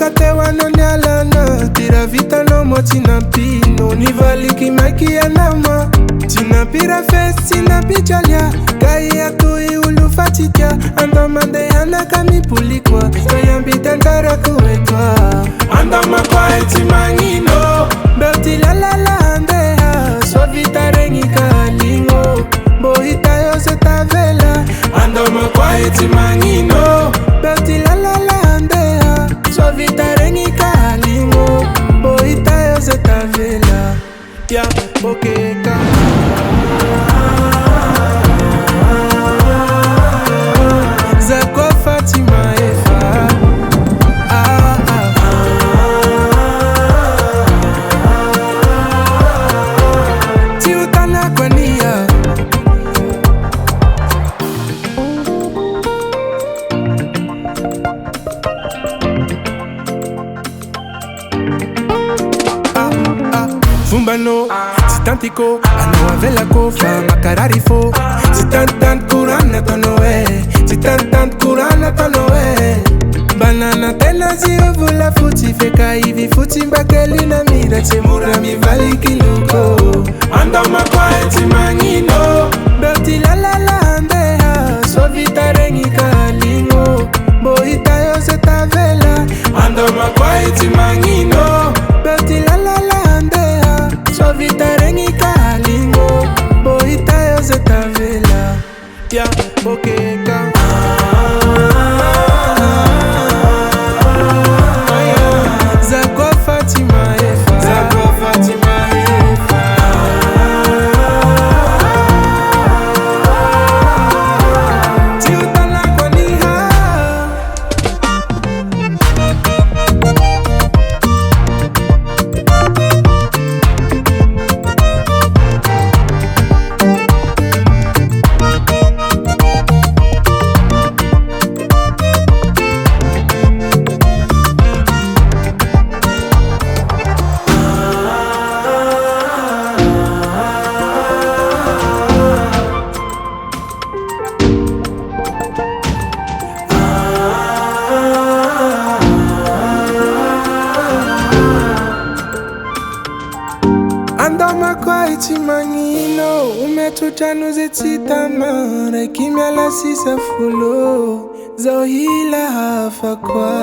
katewa no nyalana tira vita no motina pino ni valiki maki anama tina pira fest tina pichalia kai atui ulu fatikia andomande hana kami pulikwa kayambi tentara kuetwa andama kwa Tsy Magnino Berti la la la andeha so vita rengi kalingo bohita yo se tavela andama kwa Tsy Magnino Berti la la la andeha so vita rengi kalingo bohita yo se tavela ya BRY-KA Zakwa Fatima Efa Tiutana kwa nia Fumbano, si tantico, ano avela kofa, makararifo. Si tant kurana tonoe, si tant kurana tonoe. Banana tena ziovu la futi feka hivi futi mbakeli na mira temura mi vali kiluko. Andama kwa Tsy Magnino, Berti la la la andeha, so vita rengi kalingo, bohita yo se tavela. Andama kwa Tsy Magnino, Berti la la la andeha, so vita rengi kalingo, bohita yo se tavela. Ya BRY-KA Zakwa Fatima Efa Zakwa Fatima Efa Tiutala kwa niha Andama kwa Tsy Magnino umetuchanuze tsitamara kimya la sisa fulo zohila hafa kwa